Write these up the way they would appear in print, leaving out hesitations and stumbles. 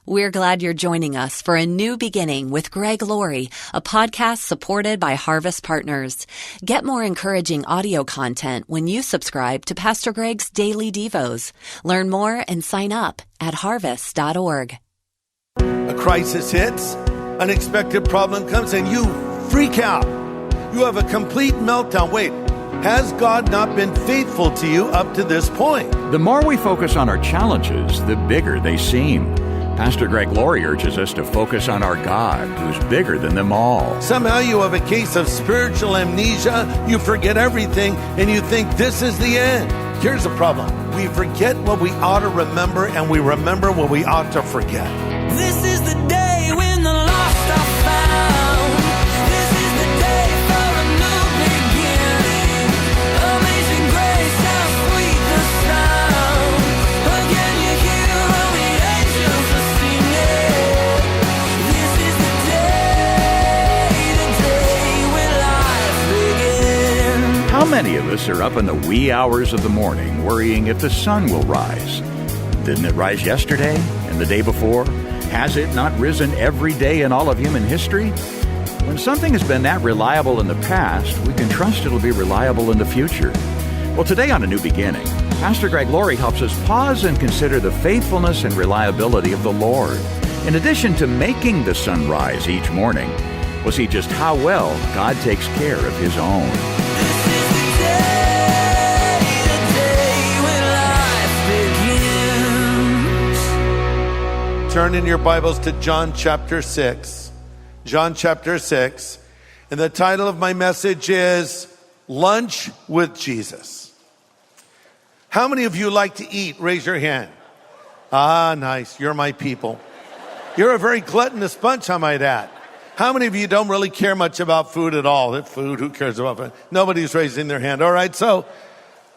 We're glad you're joining us for A New Beginning with Greg Laurie, a podcast supported by Harvest Partners. Get more encouraging audio content when you subscribe to Pastor Greg's Daily Devos. Learn more and sign up at harvest.org. A crisis hits, unexpected problem comes, and you freak out. You have a complete meltdown. Wait, has God not been faithful to you up to this point? The more we focus on our challenges, the bigger they seem. Pastor Greg Laurie urges us to focus on our God, who's bigger than them all. Somehow you have a case of spiritual amnesia. You forget everything, and you think this is the end. Here's the problem. We forget what we ought to remember, and we remember what we ought to forget. This is the day when the lost are found. This is the day for a new beginning. Amazing grace, how sweet the sound. Again you hear all the angels are singing. This is the day when life begins. How many of us are up in the wee hours of the morning worrying if the sun will rise? Didn't it rise yesterday and the day before? Has it not risen every day in all of human history? When something has been that reliable in the past, we can trust it'll be reliable in the future. Well, today on A New Beginning, Pastor Greg Laurie helps us pause and consider the faithfulness and reliability of the Lord. In addition to making the sun rise each morning, we'll see just how well God takes care of His own. This is the day when life begins. Turn in your Bibles to John chapter 6. John chapter 6. And the title of my message is Lunch with Jesus. How many of you like to eat? Raise your hand. Ah, nice. You're my people. You're a very gluttonous bunch, I might add. How many of you don't really care much about food at all? Food, who cares about food? Nobody's raising their hand. All right, so,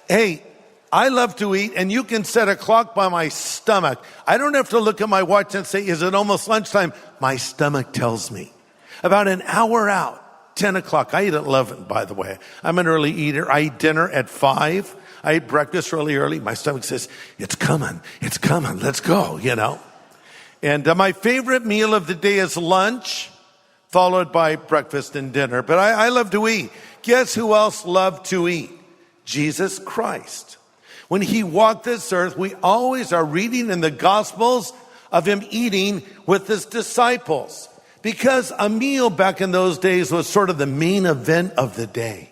hey, I love to eat, and you can set a clock by my stomach. I don't have to look at my watch and say, is it almost lunchtime? My stomach tells me. About an hour out, 10 o'clock. I eat at 11, by the way. I'm an early eater. I eat dinner at 5. I eat breakfast really early. My stomach says, it's coming, let's go, you know. And my favorite meal of the day is lunch, followed by breakfast and dinner. But I love to eat. Guess who else loved to eat? Jesus Christ. When He walked this earth, we always are reading in the Gospels of Him eating with His disciples. Because a meal back in those days was sort of the main event of the day.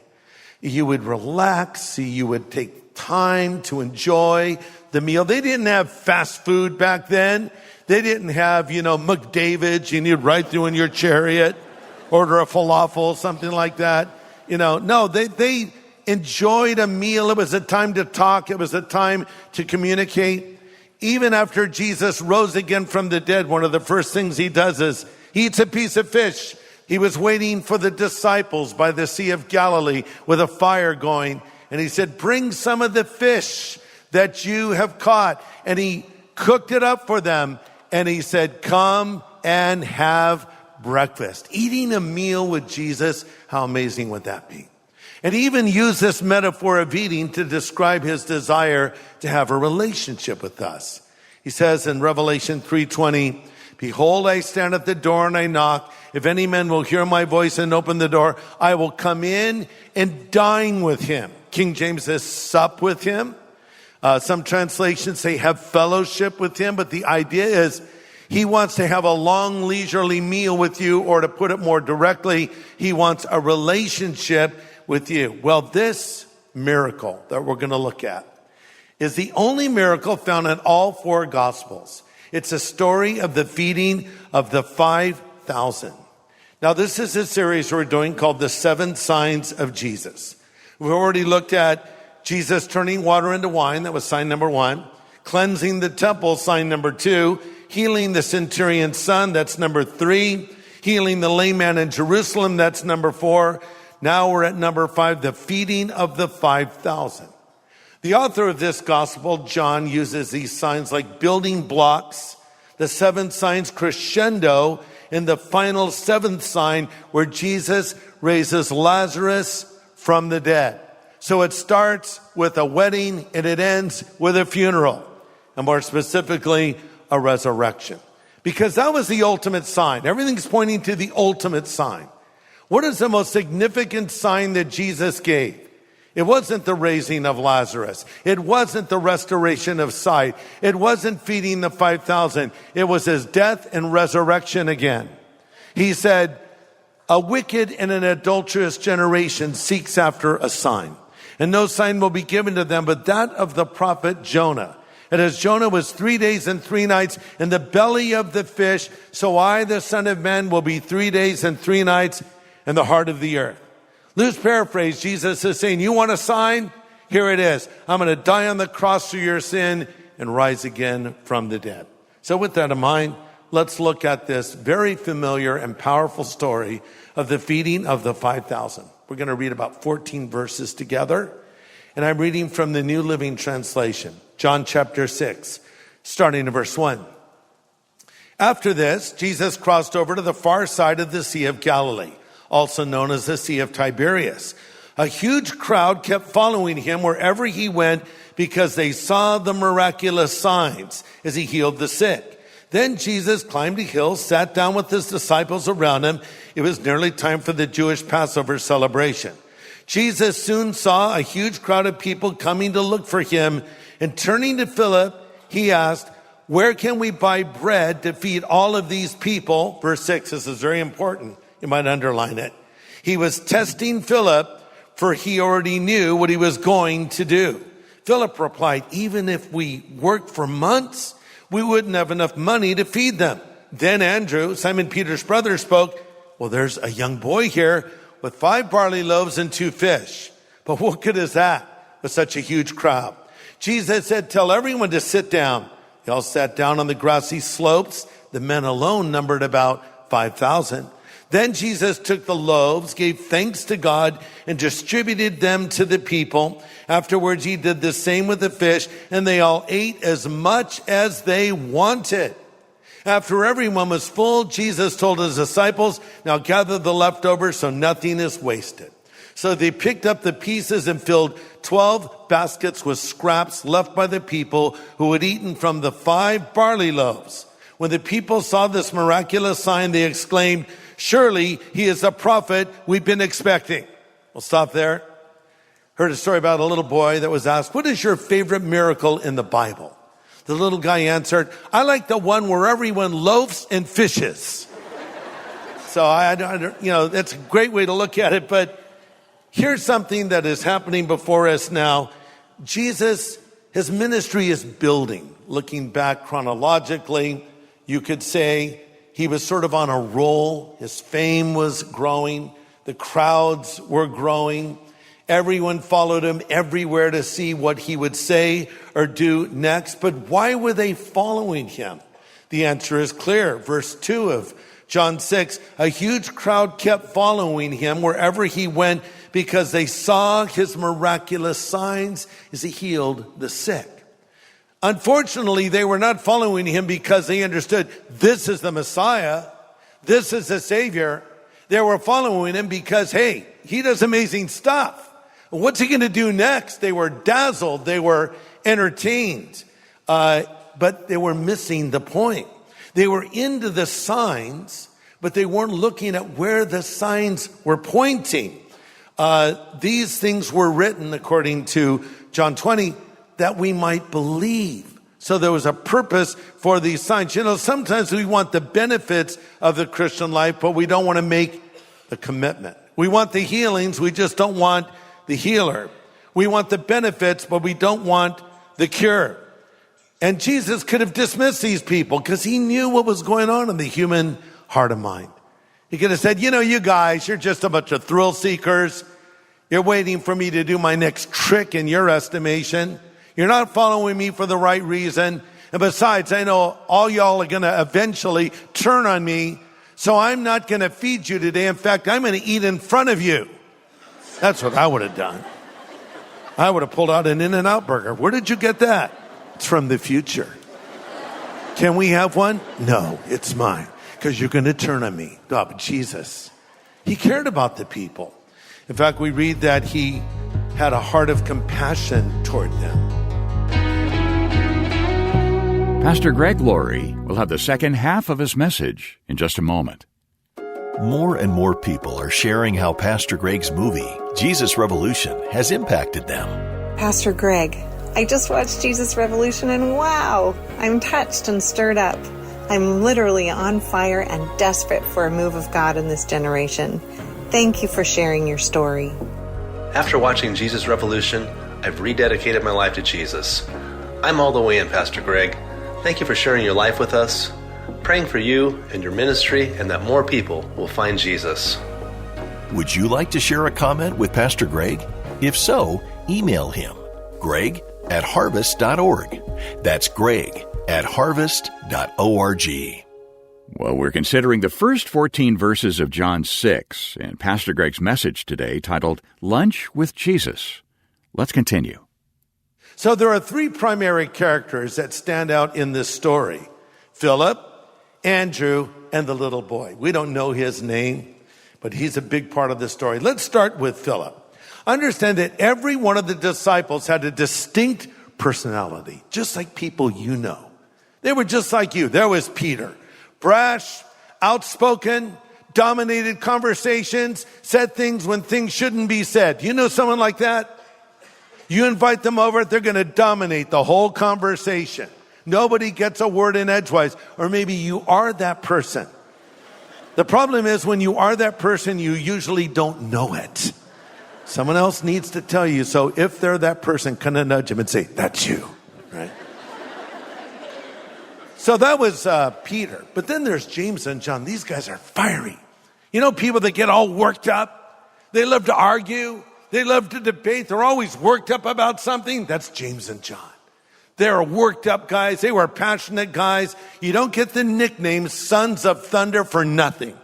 You would relax, you would take time to enjoy the meal. They didn't have fast food back then. They didn't have, McDavid's, you need right through in your chariot, order a falafel, something like that. No, they enjoyed a meal. It was a time to talk. It was a time to communicate. Even after Jesus rose again from the dead, one of the first things He does is He eats a piece of fish. He was waiting for the disciples by the Sea of Galilee with a fire going. And He said, bring some of the fish that you have caught. And He cooked it up for them. And He said, come and have breakfast. Eating a meal with Jesus, how amazing would that be? And He even used this metaphor of eating to describe His desire to have a relationship with us. He says in Revelation 3:20, behold, I stand at the door and I knock. If any man will hear my voice and open the door, I will come in and dine with him. King James says sup with him. Some translations say have fellowship with him, but the idea is He wants to have a long, leisurely meal with you, or to put it more directly, He wants a relationship with you. Well, this miracle that we're going to look at is the only miracle found in all 4 Gospels. It's a story of the feeding of the 5,000. Now, this is a series we're doing called The 7 Signs of Jesus. We've already looked at Jesus turning water into wine. That was sign number 1. Cleansing the temple, sign number 2. Healing the centurion's son. That's number 3. Healing the lame man in Jerusalem. That's number 4. Now we're at number 5, the feeding of the 5,000. The author of this gospel, John, uses these signs like building blocks, the 7 signs crescendo in the final 7th sign where Jesus raises Lazarus from the dead. So it starts with a wedding and it ends with a funeral, and more specifically, a resurrection. because that was the ultimate sign. Everything's pointing to the ultimate sign. What is the most significant sign that Jesus gave? It wasn't the raising of Lazarus. It wasn't the restoration of sight. It wasn't feeding the 5,000. It was his death and resurrection again. He said, a wicked and an adulterous generation seeks after a sign, and no sign will be given to them but that of the prophet Jonah. And as Jonah was 3 days and 3 nights in the belly of the fish, so I, the Son of Man, will be 3 days and 3 nights in the heart of the earth. Loose paraphrase, Jesus is saying, you want a sign? Here it is. I'm going to die on the cross for your sin and rise again from the dead. So with that in mind, let's look at this very familiar and powerful story of the feeding of the 5,000. We're going to read about 14 verses together. And I'm reading from the New Living Translation, John chapter 6, starting in verse 1. After this, Jesus crossed over to the far side of the Sea of Galilee, also known as the Sea of Tiberias. A huge crowd kept following him wherever he went because they saw the miraculous signs as he healed the sick. Then Jesus climbed a hill, sat down with his disciples around him. It was nearly time for the Jewish Passover celebration. Jesus soon saw a huge crowd of people coming to look for him, and turning to Philip, he asked, where can we buy bread to feed all of these people? Verse 6, this is very important. You might underline it. He was testing Philip, for he already knew what he was going to do. Philip replied, even if we worked for months, we wouldn't have enough money to feed them. Then Andrew, Simon Peter's brother, spoke, well, there's a young boy here with 5 barley loaves and 2 fish. But what good is that with such a huge crowd? Jesus said, tell everyone to sit down. They all sat down on the grassy slopes. The men alone numbered about 5,000. Then Jesus took the loaves, gave thanks to God, and distributed them to the people. Afterwards, he did the same with the fish, and they all ate as much as they wanted. After everyone was full, Jesus told his disciples, now gather the leftovers so nothing is wasted. So they picked up the pieces and filled 12 baskets with scraps left by the people who had eaten from the 5 barley loaves. When the people saw this miraculous sign, they exclaimed, surely he is the prophet we've been expecting. We'll stop there. Heard a story about a little boy that was asked, what is your favorite miracle in the Bible? The little guy answered, I like the one where everyone loafs and fishes. So that's a great way to look at it. But here's something that is happening before us now. Jesus, his ministry is building. Looking back chronologically, you could say he was sort of on a roll. His fame was growing. The crowds were growing. Everyone followed him everywhere to see what he would say or do next. But why were they following him? The answer is clear. Verse 2 of John 6, a huge crowd kept following him wherever he went because they saw his miraculous signs as he healed the sick. Unfortunately, they were not following him because they understood this is the Messiah, this is the Savior. They were following him because, hey, he does amazing stuff. What's he going to do next? They were dazzled, they were entertained, but they were missing the point. They were into the signs, but they weren't looking at where the signs were pointing. These things were written, according to John 20, that we might believe. So there was a purpose for these signs. You know, sometimes we want the benefits of the Christian life, but we don't want to make the commitment. We want the healings, we just don't want the healer. We want the benefits, but we don't want the cure. And Jesus could have dismissed these people because he knew what was going on in the human heart and mind. He could have said, you guys, you're just a bunch of thrill seekers. You're waiting for me to do my next trick in your estimation. You're not following me for the right reason. And besides, I know all y'all are going to eventually turn on me. So I'm not going to feed you today. In fact, I'm going to eat in front of you. That's what I would have done. I would have pulled out an In-N-Out burger. Where did you get that? It's from the future. Can we have one? No, it's mine. Because you're going to turn on me. Oh, but Jesus, he cared about the people. In fact, we read that he had a heart of compassion toward them. Pastor Greg Laurie will have the second half of his message in just a moment. More and more people are sharing how Pastor Greg's movie, Jesus Revolution, has impacted them. Pastor Greg, I just watched Jesus Revolution and wow, I'm touched and stirred up. I'm literally on fire and desperate for a move of God in this generation. Thank you for sharing your story. After watching Jesus Revolution, I've rededicated my life to Jesus. I'm all the way in, Pastor Greg. Thank you for sharing your life with us, praying for you and your ministry, and that more people will find Jesus. Would you like to share a comment with Pastor Greg? If so, email him, greg@harvest.org. That's greg@harvest.org. Well, we're considering the first 14 verses of John 6 and Pastor Greg's message today titled Lunch with Jesus. Let's continue. So there are three primary characters that stand out in this story: Philip, Andrew, and the little boy. We don't know his name, but he's a big part of the story. Let's start with Philip. Understand that every one of the disciples had a distinct personality, just like people you know. They were just like you. There was Peter, brash, outspoken, dominated conversations, said things when things shouldn't be said. You know someone like that? You invite them over, they're going to dominate the whole conversation. Nobody gets a word in edgewise. Or maybe you are that person. The problem is when you are that person, you usually don't know it. Someone else needs to tell you. So if they're that person, kind of nudge them and say, that's you, right? So that was Peter. But then there's James and John. These guys are fiery. You know, people that get all worked up. They love to argue. They love to debate. They're always worked up about something. That's James and John. They're worked up guys. They were passionate guys. You don't get the nickname Sons of Thunder for nothing.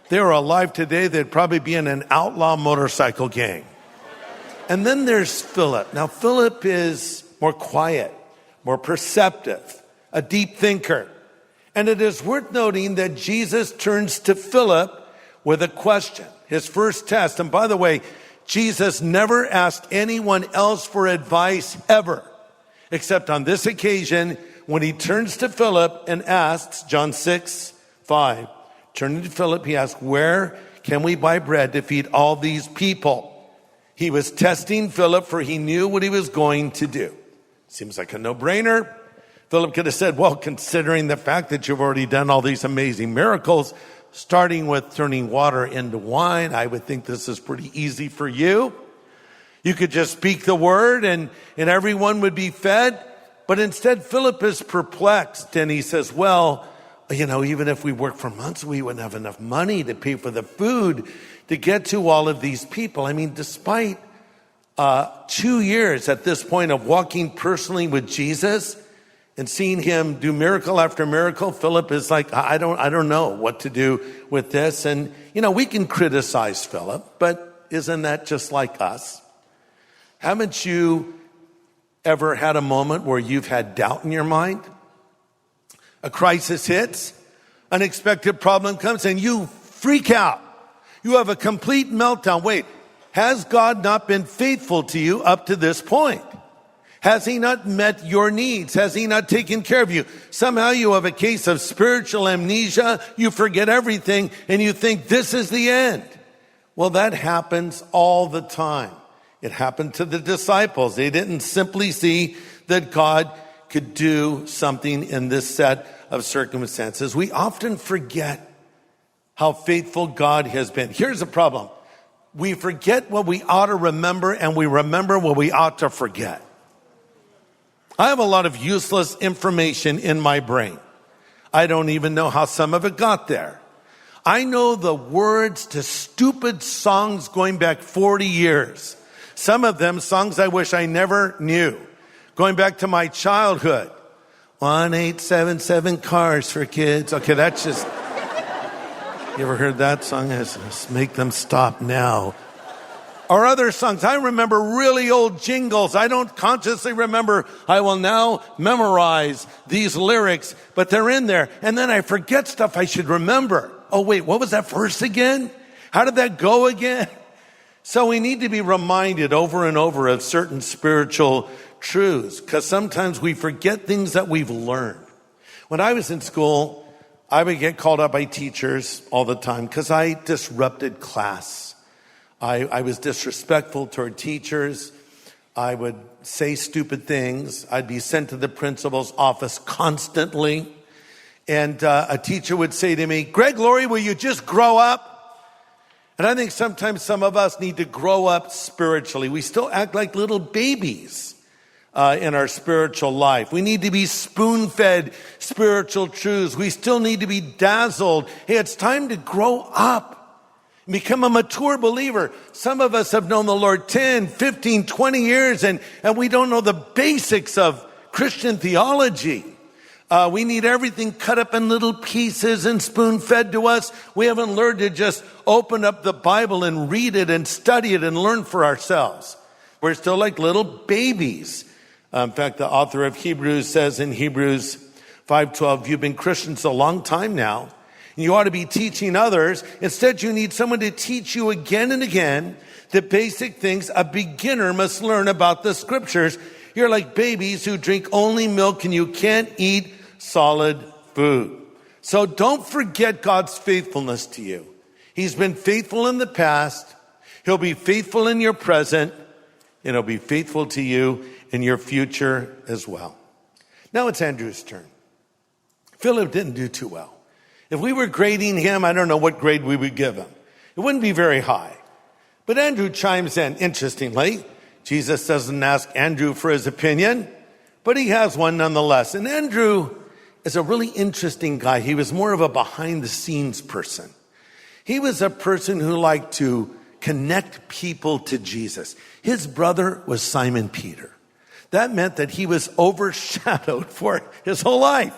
If they were alive today, they'd probably be in an outlaw motorcycle gang. And then there's Philip. Now, Philip is more quiet, more perceptive, a deep thinker. And it is worth noting that Jesus turns to Philip with a question, his first test. And by the way, Jesus never asked anyone else for advice ever, except on this occasion when he turns to Philip and asks, John 6:5, turning to Philip, he asked, where can we buy bread to feed all these people? He was testing Philip, for he knew what he was going to do. Seems like a no-brainer. Philip could have said, well, considering the fact that you've already done all these amazing miracles, starting with turning water into wine, I would think this is pretty easy for you. You could just speak the word and everyone would be fed. But instead, Philip is perplexed and he says, well, you know, even if we work for months, we wouldn't have enough money to pay for the food to get to all of these people. I mean, despite 2 years at this point of walking personally with Jesus and seeing him do miracle after miracle, Philip is like, I don't know what to do with this. And, you know, we can criticize Philip, but isn't that just like us? Haven't you ever had a moment where you've had doubt in your mind? A crisis hits, unexpected problem comes, and you freak out. You have a complete meltdown. Wait, has God not been faithful to you up to this point? Has he not met your needs? Has he not taken care of you? Somehow you have a case of spiritual amnesia. You forget everything and you think this is the end. Well, that happens all the time. It happened to the disciples. They didn't simply see that God could do something in this set of circumstances. We often forget how faithful God has been. Here's the problem. We forget what we ought to remember and we remember what we ought to forget. I have a lot of useless information in my brain. I don't even know how some of it got there. I know the words to stupid songs going back 40 years. Some of them songs I wish I never knew. Going back to my childhood. 1877 cars for kids. Okay, that's just... You ever heard that song? Let's make them stop now. Or other songs. I remember really old jingles. I don't consciously remember. I will now memorize these lyrics, but they're in there. And then I forget stuff I should remember. Oh, wait, what was that verse again? How did that go again? So we need to be reminded over and over of certain spiritual truths, because sometimes we forget things that we've learned. When I was in school, I would get called up by teachers all the time because I disrupted class. I was disrespectful toward teachers. I would say stupid things. I'd be sent to the principal's office constantly. And a teacher would say to me, "Greg Laurie, will you just grow up?" And I think sometimes some of us need to grow up spiritually. We still act like little babies in our spiritual life. We need to be spoon-fed spiritual truths. We still need to be dazzled. Hey, it's time to grow up and become a mature believer. Some of us have known the Lord 10, 15, 20 years, and we don't know the basics of Christian theology. We need everything cut up in little pieces and spoon-fed to us. We haven't learned to just open up the Bible and read it and study it and learn for ourselves. We're still like little babies. In fact, the author of Hebrews says in Hebrews 5:12, you've been Christians a long time now, and you ought to be teaching others. Instead, you need someone to teach you again and again the basic things a beginner must learn about the scriptures. You're like babies who drink only milk and you can't eat solid food. So don't forget God's faithfulness to you. He's been faithful in the past. He'll be faithful in your present, and he'll be faithful to you in your future as well. Now it's Andrew's turn. Philip didn't do too well. If we were grading him, I don't know what grade we would give him. It wouldn't be very high. But Andrew chimes in. Interestingly, Jesus doesn't ask Andrew for his opinion, but he has one nonetheless. And Andrew is a really interesting guy. He was more of a behind-the-scenes person. He was a person who liked to connect people to Jesus. His brother was Simon Peter. That meant that he was overshadowed for his whole life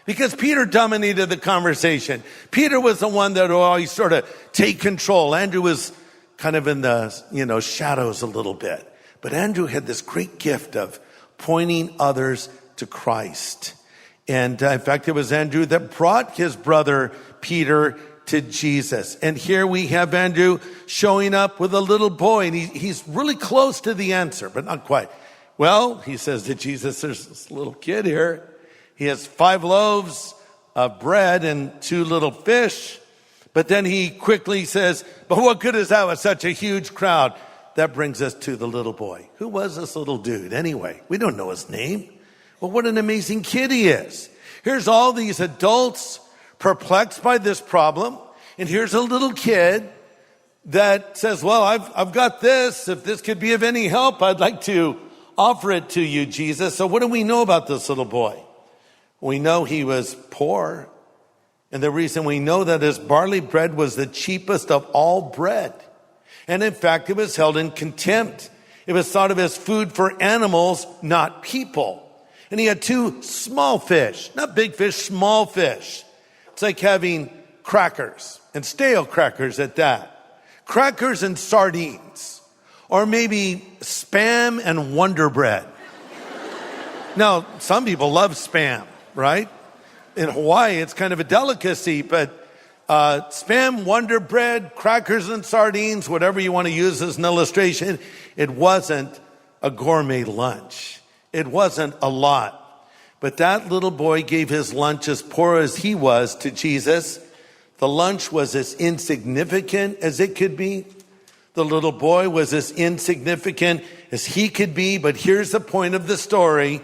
because Peter dominated the conversation. Peter was the one that would always sort of take control. Andrew was kind of in the, shadows a little bit. But Andrew had this great gift of pointing others to Christ. And in fact, it was Andrew that brought his brother Peter to Jesus. And here we have Andrew showing up with a little boy, and he's really close to the answer, but not quite. Well, he says to Jesus, there's this little kid here. He has 5 loaves of bread and 2 little fish. But then he quickly says, but what good is that with such a huge crowd? That brings us to the little boy. Who was this little dude anyway? We don't know his name. But what an amazing kid he is. Here's all these adults perplexed by this problem. And here's a little kid that says, well, I've got this. If this could be of any help, I'd like to offer it to you, Jesus. So what do we know about this little boy? We know he was poor. And the reason we know that is barley bread was the cheapest of all bread. And in fact, it was held in contempt. It was thought of as food for animals, not people. And he had 2 small fish, not big fish, small fish. It's like having crackers, and stale crackers at that. Crackers and sardines. Or maybe Spam and Wonder Bread. Now, some people love Spam, right? In Hawaii, it's kind of a delicacy, but Spam, Wonder Bread, crackers and sardines, whatever you want to use as an illustration, it wasn't a gourmet lunch. It wasn't a lot. But that little boy gave his lunch, as poor as he was, to Jesus. The lunch was as insignificant as it could be. The little boy was as insignificant as he could be. But here's the point of the story.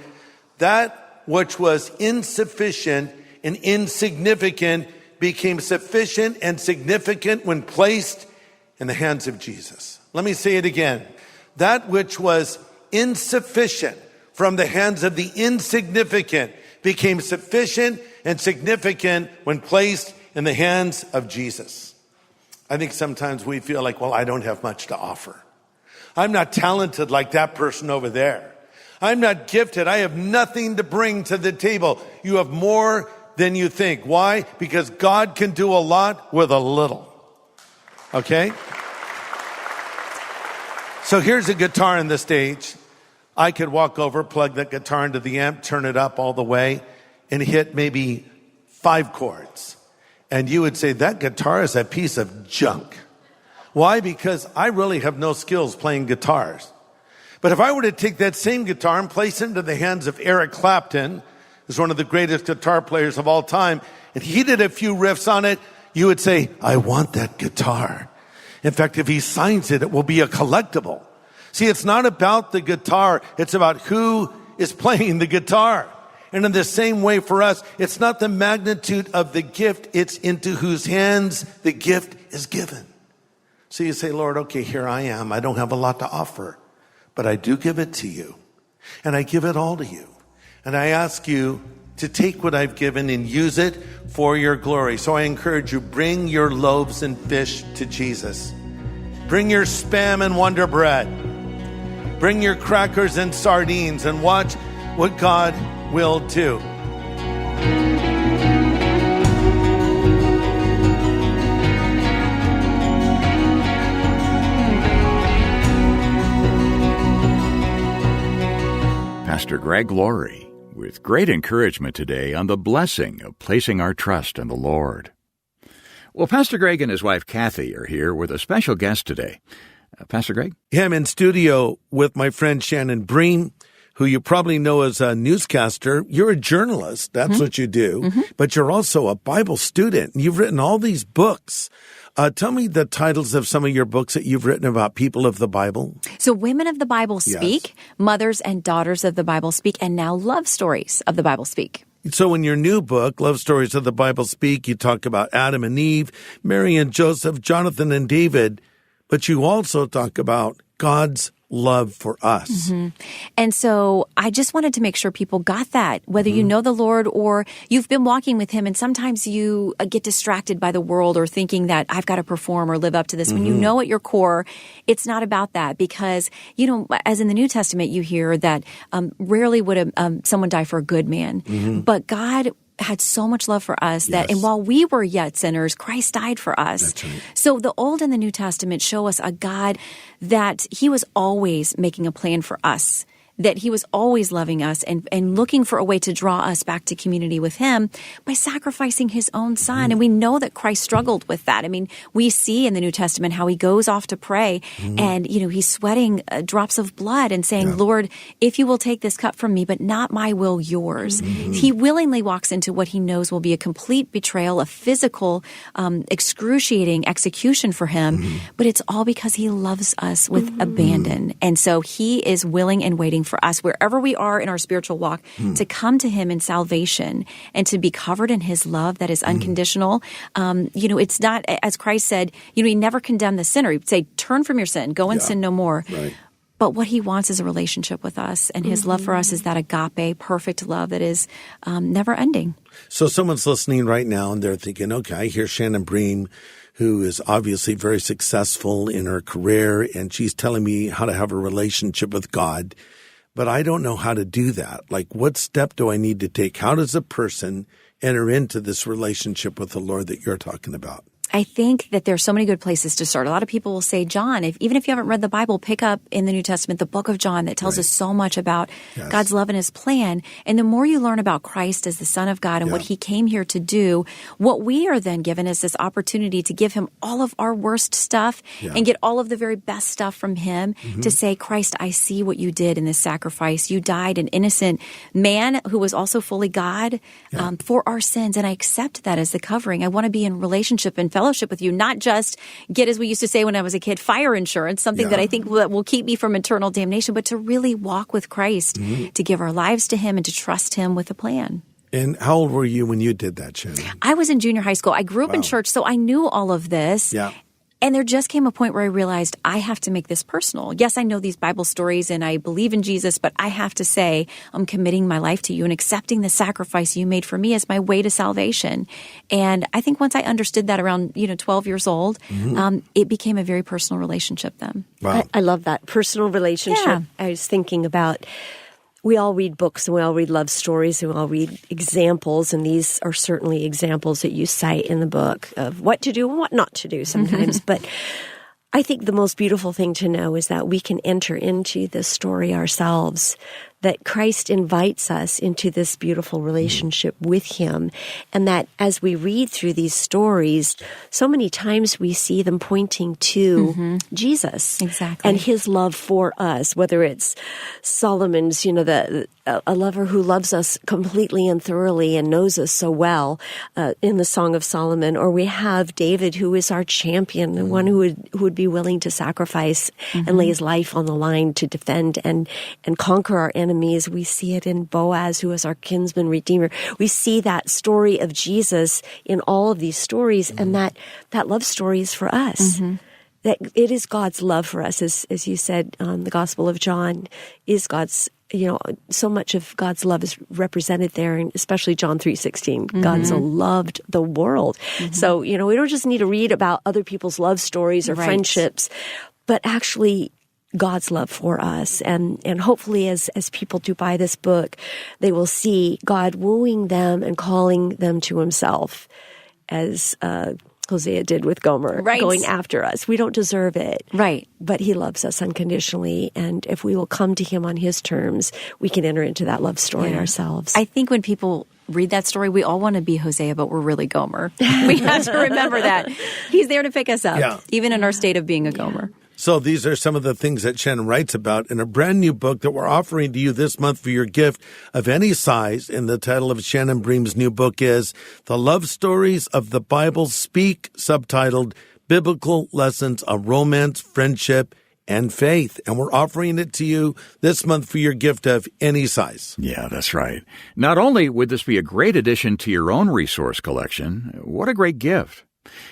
That which was insufficient and insignificant became sufficient and significant when placed in the hands of Jesus. Let me say it again. That which was insufficient from the hands of the insignificant became sufficient and significant when placed in the hands of Jesus. I think sometimes we feel like, well, I don't have much to offer. I'm not talented like that person over there. I'm not gifted. I have nothing to bring to the table. You have more than you think. Why? Because God can do a lot with a little. Okay? So here's a guitar on the stage. I could walk over, plug that guitar into the amp, turn it up all the way, and hit maybe 5 chords. And you would say, that guitar is a piece of junk. Why? Because I really have no skills playing guitars. But if I were to take that same guitar and place it into the hands of Eric Clapton, who's one of the greatest guitar players of all time, and he did a few riffs on it, you would say, I want that guitar. In fact, if he signs it, it will be a collectible. See, it's not about the guitar. It's about who is playing the guitar. And in the same way for us, it's not the magnitude of the gift. It's into whose hands the gift is given. So you say, Lord, okay, here I am. I don't have a lot to offer, but I do give it to you. And I give it all to you. And I ask you to take what I've given and use it for your glory. So I encourage you, bring your loaves and fish to Jesus. Bring your Spam and Wonder Bread. Bring your crackers and sardines and watch what God will do. Pastor Greg Laurie with great encouragement today on the blessing of placing our trust in the Lord. Well, Pastor Greg and his wife Kathy are here with a special guest today. Pastor Greg? Yeah, I'm in studio with my friend Shannon Bream, who you probably know as a newscaster. You're a journalist. That's what you do. But you're also a Bible student. You've written all these books. Tell me the titles of some of your books that you've written about people of the Bible. So Women of the Bible Speak, yes. Mothers and Daughters of the Bible Speak, and now Love Stories of the Bible Speak. So in your new book, Love Stories of the Bible Speak, you talk about Adam and Eve, Mary and Joseph, Jonathan and David, but you also talk about God's love for us. And so I just wanted to make sure people got that, whether you know the Lord or you've been walking with him, and sometimes you get distracted by the world or thinking that I've got to perform or live up to this. When you know at your core, it's not about that, because, you know, as in the New Testament, you hear that rarely would someone die for a good man, but God had so much love for us that, and while we were yet sinners, Christ died for us. That's right. So the Old and the New Testament show us a God that he was always making a plan for us, that he was always loving us and looking for a way to draw us back to community with him by sacrificing his own son. And we know that Christ struggled with that. I mean, we see in the New Testament how he goes off to pray and, you know, he's sweating drops of blood and saying, Lord, if you will take this cup from me, but not my will, yours. He willingly walks into what he knows will be a complete betrayal, a physical, excruciating execution for him. But it's all because he loves us with abandon. And so he is willing and waiting for us, wherever we are in our spiritual walk, to come to him in salvation and to be covered in his love that is unconditional. You know, it's not, as Christ said, you know, he never condemned the sinner. He'd say, turn from your sin, go and sin no more. Right. But what he wants is a relationship with us, and his love for us is that agape, perfect love that is never ending. So someone's listening right now and they're thinking, okay, I hear Shannon Bream, who is obviously very successful in her career, and she's telling me how to have a relationship with God. But I don't know how to do that. Like, what step do I need to take? How does a person enter into this relationship with the Lord that you're talking about? I think that there's so many good places to start. A lot of people will say, John, even if you haven't read the Bible, pick up in the New Testament the book of John that tells us so much about God's love and his plan. And the more you learn about Christ as the Son of God and what he came here to do, what we are then given is this opportunity to give him all of our worst stuff and get all of the very best stuff from him to say, Christ, I see what you did in this sacrifice. You died an innocent man who was also fully God for our sins. And I accept that as the covering. I want to be in relationship and fellowship with you, not just get, as we used to say when I was a kid, fire insurance, something that I think will keep me from eternal damnation, but to really walk with Christ, to give our lives to him and to trust him with a plan. And how old were you when you did that, Shannon? I was in junior high school. I grew up in church, so I knew all of this. And there just came a point where I realized I have to make this personal. Yes, I know these Bible stories and I believe in Jesus, but I have to say I'm committing my life to you and accepting the sacrifice you made for me as my way to salvation. And I think once I understood that around 12 years old, it became a very personal relationship then. Wow. I love that personal relationship. Yeah. I was thinking about, we all read books and we all read love stories and we all read examples, and these are certainly examples that you cite in the book of what to do and what not to do sometimes. But I think the most beautiful thing to know is that we can enter into this story ourselves, that Christ invites us into this beautiful relationship with him. And that as we read through these stories, so many times we see them pointing to Jesus. Exactly. And his love for us, whether it's Solomon's, a lover who loves us completely and thoroughly and knows us so well in the Song of Solomon, or we have David, who is our champion, the one who would be willing to sacrifice and lay his life on the line to defend and conquer our enemies. We see it in Boaz, who is our kinsman redeemer. We see that story of Jesus in all of these stories, and that love story is for us. That it is God's love for us, as you said, the Gospel of John is God's, so much of God's love is represented there, and especially John 3:16. God so loved the world. So, we don't just need to read about other people's love stories or friendships, but actually God's love for us. And hopefully as people do buy this book, they will see God wooing them and calling them to himself, as Hosea did with Gomer, going after us. We don't deserve it. Right. But he loves us unconditionally. And if we will come to him on his terms, we can enter into that love story ourselves. I think when people read that story, we all want to be Hosea, but we're really Gomer. We have to remember that. He's there to pick us up, even in our state of being a Gomer. So these are some of the things that Shannon writes about in a brand new book that we're offering to you this month for your gift of any size. And the title of Shannon Bream's new book is The Love Stories of the Bible Speak, subtitled Biblical Lessons of Romance, Friendship, and Faith. And we're offering it to you this month for your gift of any size. Yeah, that's right. Not only would this be a great addition to your own resource collection, what a great gift.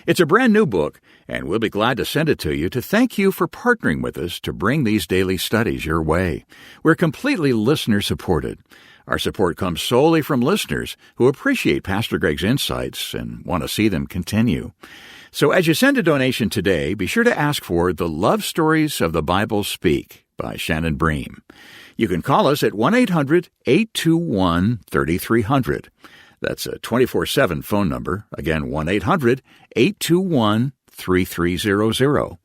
It's a brand new book, and we'll be glad to send it to you to thank you for partnering with us to bring these daily studies your way. We're completely listener-supported. Our support comes solely from listeners who appreciate Pastor Greg's insights and want to see them continue. So as you send a donation today, be sure to ask for The Love Stories of the Bible Speak by Shannon Bream. You can call us at 1-800-821-3300. That's a 24/7 phone number. Again, 1-800-821-3300.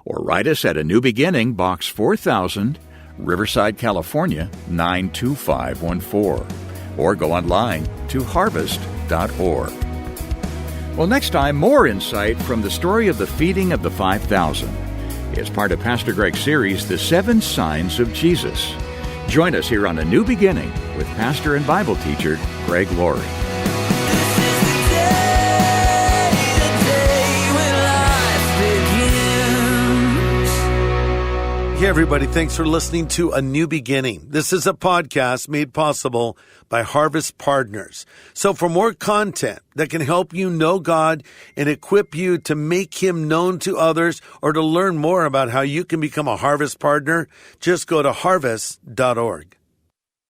Or write us at A New Beginning, Box 4000, Riverside, California, 92514. Or go online to harvest.org. Well, next time, more insight from the story of the feeding of the 5,000. It's part of Pastor Greg's series, The 7 Signs of Jesus. Join us here on A New Beginning with pastor and Bible teacher Greg Laurie. Hey, everybody. Thanks for listening to A New Beginning. This is a podcast made possible by Harvest Partners. So for more content that can help you know God and equip you to make him known to others, or to learn more about how you can become a Harvest Partner, just go to harvest.org.